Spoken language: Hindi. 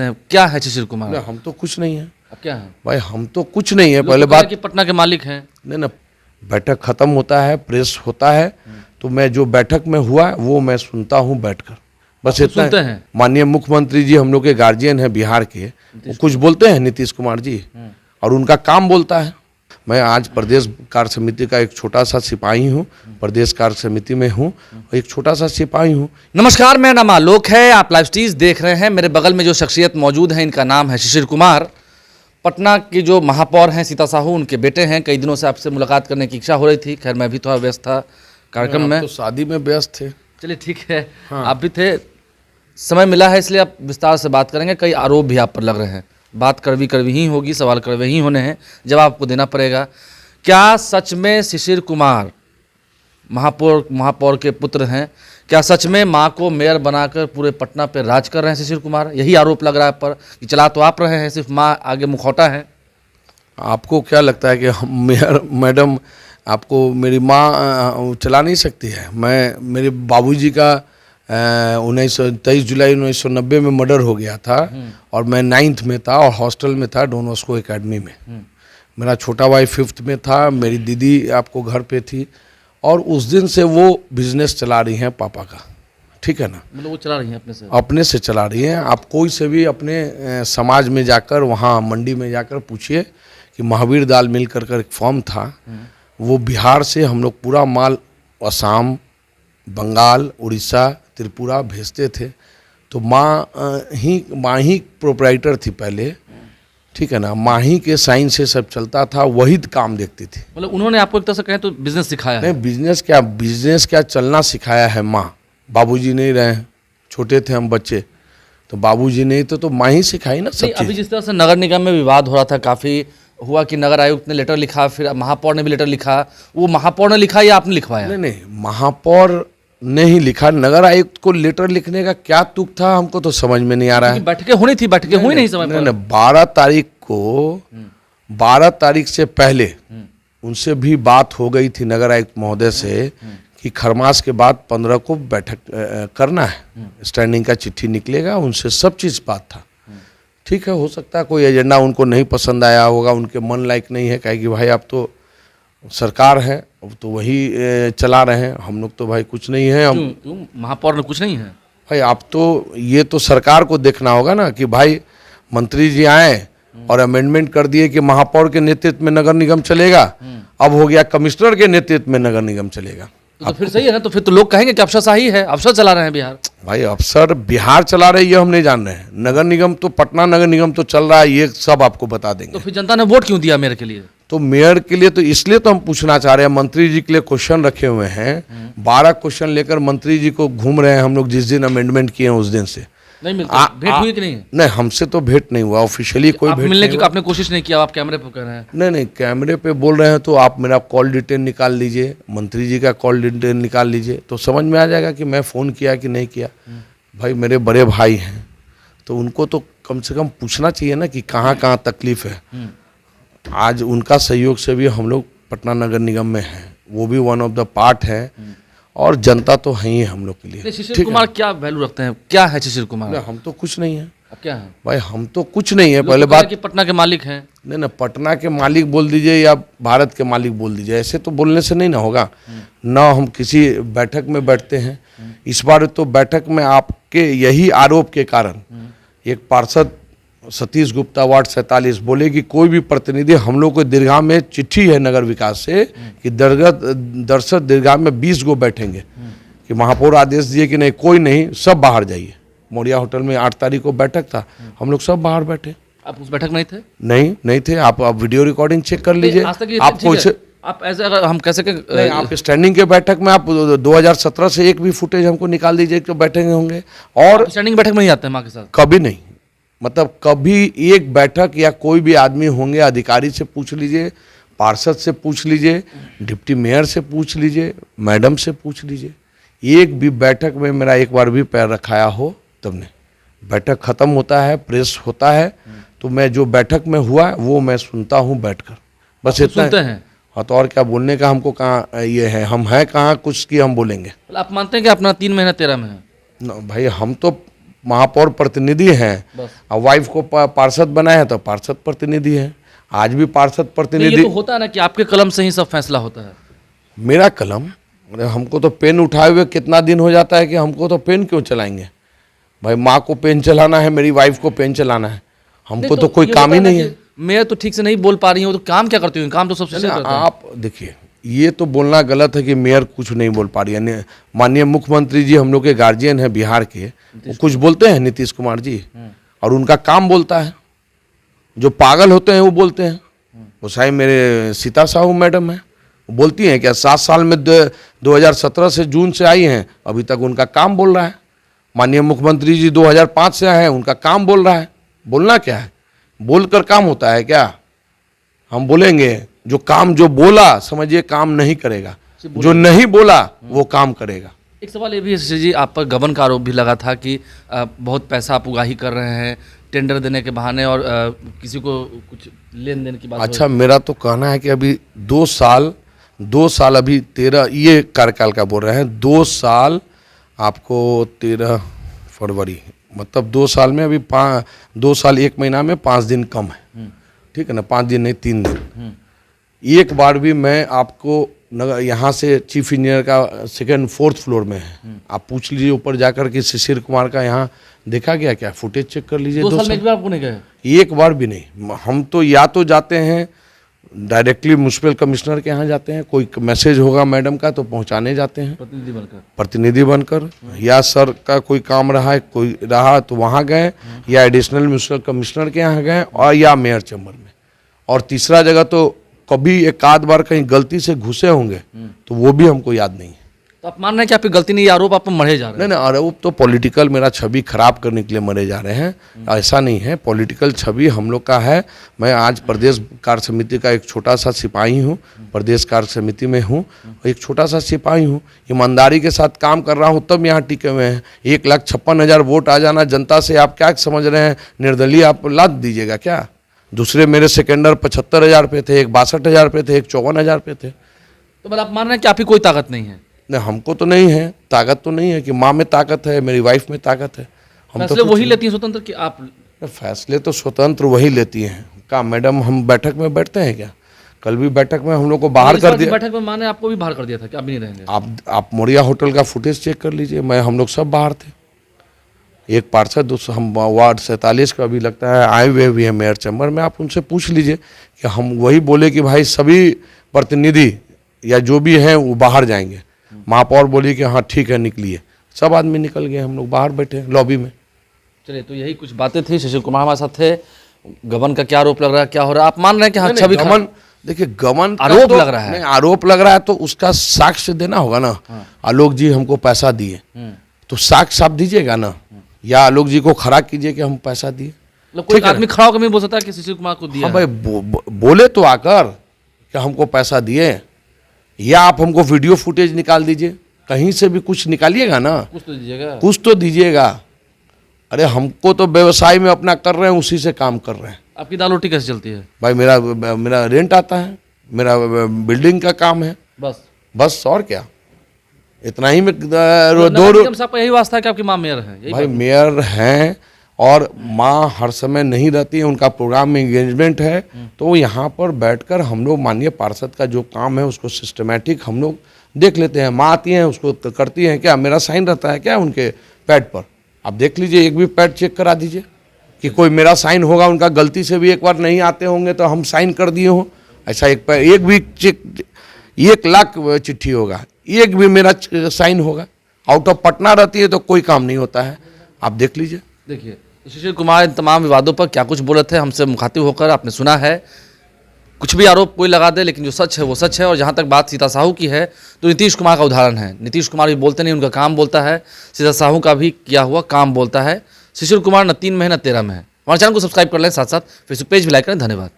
रखते हैं, क्या है शिशिर कुमार? नहीं, हम तो कुछ नहीं है अब क्या है भाई, हम तो कुछ नहीं है। लोग पहले तो कह रहे बात हैं कि पटना के मालिक हैं। नहीं ना, बैठक खत्म होता है, प्रेस होता है, तो मैं जो बैठक में हुआ वो मैं सुनता हूँ बैठकर, बस आप इतना सुनते है। हैं? माननीय मुख्यमंत्री जी हम लोग के गार्जियन हैं बिहार के, वो कुछ बोलते हैं नीतीश कुमार जी, और उनका काम बोलता है। मैं आज प्रदेश कार्य समिति का एक छोटा सा सिपाही हूँ, प्रदेश कार्य समिति में हूँ, एक छोटा सा सिपाही हूँ। नमस्कार, मेरा नाम आलोक है, आप लाइव स्टीज देख रहे हैं। मेरे बगल में जो शख्सियत मौजूद है इनका नाम है शिशिर कुमार। पटना की जो महापौर हैं सीता साहू, उनके बेटे हैं। कई दिनों से आपसे मुलाकात करने की इच्छा हो रही थी, खैर मैं भी थोड़ा व्यस्त था कार्यक्रम में। तो शादी में व्यस्त थे। चलिए ठीक है, आप भी थे, समय मिला है इसलिए आप विस्तार से बात करेंगे। कई आरोप भी आप पर लग रहे हैं, बात कड़वी कड़वी ही होगी, सवाल कड़वे ही होने हैं, जवाब आपको देना पड़ेगा। क्या सच में शिशिर कुमार महापौर के पुत्र हैं? क्या सच में माँ को मेयर बनाकर पूरे पटना पे राज कर रहे हैं शिशिर कुमार? यही आरोप लग रहा है आप पर कि चला तो आप रहे हैं, सिर्फ माँ आगे मुखौटा है। आपको क्या लगता है कि हम मेयर मैडम आपको मेरी माँ चला नहीं सकती है? मेरे बाबूजी का 23 जुलाई 1990 में मर्डर हो गया था, और मैं 9th में था और हॉस्टल में था डॉन बॉस्को एकेडमी में। मेरा छोटा भाई 5th में था, मेरी दीदी आपको घर पे थी, और उस दिन से वो बिजनेस चला रही हैं पापा का, ठीक है ना? मतलब वो चला रही हैं अपने से चला रही हैं। आप कोई से भी अपने समाज में जाकर, वहाँ मंडी में जाकर पूछिए कि महावीर दाल मिल कर एक फॉर्म था, वो बिहार से हम लोग पूरा माल असम, बंगाल, उड़ीसा, त्रिपुरा भेजते थे। तो माँ ही प्रोप्राइटर थी पहले, ठीक है ना? माँ ही के साइन से सब चलता था, वही काम देखती थी। मतलब उन्होंने आपको एक तरह से कहें तो बिजनेस सिखाया है? नहीं, बिजनेस क्या चलना सिखाया है माँ। बाबूजी नहीं रहे, छोटे थे हम बच्चे, तो बाबूजी नहीं तो माँ ही सिखाई ना सब चीज़। अभी जिस तरह से नगर निगम में विवाद हो रहा था, काफ़ी हुआ कि नगर आयुक्त ने लेटर लिखा, फिर महापौर ने भी लेटर लिखा। वो महापौर ने लिखा या आपने लिखवाया? नहीं, महापौर ने ही लिखा। नगर आयुक्त को लेटर लिखने का क्या तुक था, हमको तो समझ में नहीं आ रहा है। बैठकें होनी थी, बैठकें हुई नहीं समय पर। 12 तारीख से पहले उनसे भी बात हो गई थी नगर आयुक्त महोदय से कि खरमास के बाद 15 को बैठक करना है, स्टैंडिंग का चिट्ठी निकलेगा, उनसे सब चीज़ बात था। ठीक है, हो सकता है कोई एजेंडा उनको नहीं पसंद आया होगा, उनके मन लायक नहीं है, कहे कि भाई आप तो सरकार है, अब तो वही चला रहे हैं, हम लोग तो भाई कुछ नहीं है। क्यों महापौर ने कुछ नहीं है भाई? आप तो ये तो सरकार को देखना होगा ना कि भाई मंत्री जी आए और अमेंडमेंट कर दिए कि महापौर के नेतृत्व में नगर निगम चलेगा, अब हो गया कमिश्नर के नेतृत्व में नगर निगम चलेगा। तो फिर सही है ना? तो फिर तो लोग कहेंगे कि अफसरशाही है, अफसर चला रहे हैं बिहार। भाई अफसर बिहार चला रहे ये हम नहीं जान रहे हैं, नगर निगम तो पटना नगर निगम तो चल रहा है, ये सब आपको बता देंगे। तो फिर जनता ने वोट क्यों दिया मेयर के लिए? तो मेयर के लिए तो इसलिए तो हम पूछना चाह रहे हैं, मंत्री जी के लिए क्वेश्चन रखे हुए हैं, 12 क्वेश्चन लेकर मंत्री जी को घूम रहे हैं हम लोग। जिस दिन अमेंडमेंट किए हैं उस दिन से नहीं मिलता। भेंट हुई कि नहीं? नहीं, हमसे तो भेंट नहीं हुआ, ऑफिशियली कोई भेंट मिलने की आपने कोशिश नहीं किया? आप कैमरे पे कह रहे हैं। नहीं, कैमरे पे बोल रहे हैं तो आप मेरा कॉल डिटेल निकाल लीजिए, मंत्री जी का कॉल डिटेल निकाल लीजिए, तो समझ में आ जाएगा कि मैं फ़ोन किया कि नहीं किया। भाई मेरे बड़े भाई हैं, तो उनको तो कम से कम पूछना चाहिए ना कि कहाँ कहाँ तकलीफ है। आज उनका सहयोग से भी हम लोग पटना नगर निगम में हैं, वो भी वन ऑफ द पार्ट है, और जनता तो है ही हम लोग के लिए। शिशिर कुमार क्या वैल्यू रखते हैं, क्या है शिशिर कुमार? हम तो कुछ नहीं है। अब क्या है भाई? हम तो कुछ नहीं है। पहले बात कि पटना के मालिक हैं। नहीं, पटना के मालिक बोल दीजिए या भारत के मालिक बोल दीजिए, ऐसे तो बोलने से नहीं ना होगा ना। हम किसी बैठक में बैठते हैं, इस बार तो बैठक में आपके यही आरोप के कारण एक पार्षद सतीश गुप्ता वार्ड 47 बोले कि कोई भी प्रतिनिधि, हम लोग को दीर्घा में चिट्ठी है नगर विकास से कि दरअसल दीर्घा में 20 गो बैठेंगे, कि महापौर आदेश दिए कि नहीं, कोई नहीं, सब बाहर जाइए। मोरिया होटल में 8 तारीख को बैठक था, हम लोग सब बाहर बैठे। आप उस बैठक में नहीं थे? नहीं थे। आप वीडियो रिकॉर्डिंग चेक कर लीजिए। आपको आप ऐसे अगर हम कैसे नहीं, आप स्टैंडिंग के बैठक में आप 2017 से एक भी फुटेज हमको निकाल दीजिए तो बैठेंगे होंगे। और स्टैंडिंग बैठक में नहीं आते हैं माँ के साथ? कभी नहीं, मतलब कभी एक बैठक या कोई भी आदमी होंगे, अधिकारी से पूछ लीजिए, पार्षद से पूछ लीजिए, डिप्टी मेयर से पूछ लीजिए, मैडम से पूछ लीजिए, एक भी बैठक में मेरा एक बार भी पैर रखाया हो तब नहीं। बैठक खत्म होता है, प्रेस होता है, तो मैं जो बैठक में हुआ वो मैं सुनता हूँ बैठकर, बस इतना है। हाँ, तो और क्या बोलने का हमको कहाँ ये है, हम हैं कहाँ कुछ की हम बोलेंगे। आप मानते हैं कि अपना 3 महीना 13 में है? भाई हम तो महापौर प्रतिनिधि हैं, बस। और वाइफ को पार्षद बनाए हैं तो पार्षद प्रतिनिधि हैं। आज भी पार्षद नहीं, ये प्रतिनिधि तो होता है ना कि आपके कलम से ही सब फैसला होता है। मेरा कलम, अरे हमको तो पेन उठाए हुए कितना दिन हो जाता है कि हमको तो पेन क्यों चलाएंगे भाई। माँ को पेन चलाना है, मेरी वाइफ को पेन चलाना है, हमको तो कोई ये काम ही होता नहीं ना है। कि मेयर तो ठीक से नहीं बोल पा रही हो, तो काम क्या करती हूँ? काम तो सबसे ना, करते हैं। आप देखिए, ये तो बोलना गलत है कि मेयर कुछ नहीं बोल पा रही है। माननीय मुख्यमंत्री जी हम लोग के गार्जियन हैं बिहार के, वो कुछ बोलते हैं, नीतीश कुमार जी, और उनका काम बोलता है। जो पागल होते हैं वो बोलते हैं। वो साहब मेरे सीता साहू मैडम है, वो बोलती हैं क्या? 7 साल में 2017 से जून से आई हैं, अभी तक उनका काम बोल रहा है। माननीय मुख्यमंत्री जी 2005 से आए हैं, उनका काम बोल रहा है। बोलना क्या है? बोलकर काम होता है क्या? हम बोलेंगे, जो काम जो बोला समझिए काम नहीं करेगा, जो नहीं बोला वो काम करेगा। एक सवाल ये भी है शशि जी, आप पर गबन का आरोप भी लगा था कि बहुत पैसा आप उगाही कर रहे हैं टेंडर देने के बहाने, और किसी को कुछ लेन देन की बात। अच्छा, मेरा तो कहना है कि अभी 2 साल अभी 13 ये कार्यकाल का बोल रहे हैं, 2 साल आपको 13 फरवरी, मतलब 2 साल में अभी 2 साल 1 महीना में 5 दिन कम है, ठीक है ना? 5 दिन नहीं, 3 दिन। एक बार भी मैं आपको यहाँ से चीफ इंजीनियर का 2nd 4th फ्लोर में है, आप पूछ लीजिए ऊपर जाकर कि शिशिर कुमार का यहाँ देखा गया क्या? फुटेज चेक कर लीजिए। 2 साल में एक बार आपको नहीं गए? एक बार भी नहीं। हम तो या तो जाते हैं डायरेक्टली म्युनिसिपल कमिश्नर के यहाँ जाते हैं, कोई मैसेज होगा मैडम का तो पहुँचाने जाते हैं प्रतिनिधि बनकर, या सर का कोई काम रहा है, कोई रहा तो वहाँ गए, या एडिशनल म्युनिसिपल कमिश्नर के यहाँ गए, और या मेयर चैम्बर में। और तीसरा जगह तो कभी एक आध बार कहीं गलती से घुसे होंगे तो वो भी हमको याद नहीं है। तो आप मान रहे हैं कि आपकी गलती नहीं, ये आरोप आप पर मढ़े जा रहे हैं? नहीं, आरोप तो पॉलिटिकल मेरा छवि खराब करने के लिए मरे जा रहे हैं, ऐसा नहीं है। पॉलिटिकल छवि हम लोग का है। मैं आज प्रदेश कार्य समिति का एक छोटा सा सिपाही हूँ, प्रदेश कार्य समिति में हूँ, एक छोटा सा सिपाही हूँ, ईमानदारी के साथ काम कर रहा हूँ, तब यहाँ टिके हुए हैं। 1,56,000 वोट आ जाना जनता से, आप क्या समझ रहे हैं? निर्दलीय आप लाद दीजिएगा क्या? दूसरे मेरे सेकेंडर 75,000 पे थे, एक 62,000 पे थे, एक 54,000 पे थे। तो मतलब आप मान रहे हैं कि आपकी कोई ताकत नहीं है? नहीं, हमको तो नहीं है ताकत, तो नहीं है कि माँ में ताकत है, मेरी वाइफ में ताकत है। हम फैसले तो वही लेती हैं स्वतंत्र कि आप? फैसले तो स्वतंत्र वही लेती हैं। क्या मैडम हम बैठक में बैठते हैं क्या? कल भी बैठक में हम लोग को बाहर कर दिया। बैठक में माने आपको भी बाहर कर दिया था कि आप भी नहीं रहेंगे? आप मोरिया होटल का फुटेज चेक कर लीजिए, हम लोग सब बाहर थे। एक पार्षद हम वार्ड 47 का भी लगता है आए हुए भी हैं मेयर चैम्बर में, आप उनसे पूछ लीजिए कि हम वही बोले कि भाई सभी प्रतिनिधि या जो भी हैं वो बाहर जाएंगे। महापौर बोली कि हाँ ठीक है निकलिए, सब आदमी निकल गए, हम लोग बाहर बैठे लॉबी में। चलिए, तो यही कुछ बातें थी। शिशिर कुमार हमारे साथ थे। गबन का क्या आरोप लग रहा है, क्या हो रहा है? आप मान रहे हैं कि हाँ छवि गमन, देखिए गमन आरोप लग रहा है। नहीं, आरोप लग रहा है तो उसका साक्ष्य देना होगा ना। आलोक जी हमको पैसा दिए तो साक्ष्य आप दीजिएगा ना, या आलोक जी को खड़ा कीजिए कि हम पैसा दिए। मतलब कोई आदमी खड़ा होकर नहीं बोल सकता कि शिशिर कुमार को दिया? हाँ भाई, बोले तो आकर कि हमको पैसा दिए, या आप हमको वीडियो फुटेज निकाल दीजिए, कहीं से भी कुछ निकालिएगा ना, कुछ तो दीजिएगा, कुछ तो दीजिएगा। अरे हमको तो व्यवसाय में अपना कर रहे हैं, उसी से काम कर रहे हैं। आपकी दाल रोटी कैसे चलती है? भाई मेरा रेंट आता है, मेरा बिल्डिंग का काम है, बस और क्या, इतना ही में आपका यही वास्ता है कि आपकी माँ मेयर है? भाई मेयर हैं और माँ हर समय नहीं रहती है, उनका प्रोग्राम में एंगेजमेंट है, तो यहाँ पर बैठकर हम लोग माननीय पार्षद का जो काम है उसको सिस्टमेटिक हम लोग देख लेते हैं। माँ आती हैं उसको करती हैं, क्या मेरा साइन रहता है क्या उनके पैड पर? आप देख लीजिए, एक भी पैड चेक करा दीजिए कि कोई मेरा साइन होगा, उनका गलती से भी एक बार नहीं आते होंगे तो हम साइन कर दिए हों, ऐसा एक भी चेक, 1 लाख चिट्ठी होगा, एक भी मेरा साइन होगा। आउट ऑफ पटना रहती है तो कोई काम नहीं होता है, आप देख लीजिए। देखिए, शिशिर कुमार इन तमाम विवादों पर क्या कुछ बोले थे, हमसे मुखातिब होकर आपने सुना है। कुछ भी आरोप कोई लगा दे, लेकिन जो सच है वो सच है। और जहाँ तक बात सीता साहू की है तो नीतीश कुमार का उदाहरण है। नीतीश कुमार भी बोलते नहीं, उनका काम बोलता है। सीता साहू का भी किया हुआ काम बोलता है। शिशिर कुमार न 3 में है न 13 में है। हमारे चैनल को सब्सक्राइब कर लें, साथ साथ फेसबुक पेज भी लाइक करें। धन्यवाद।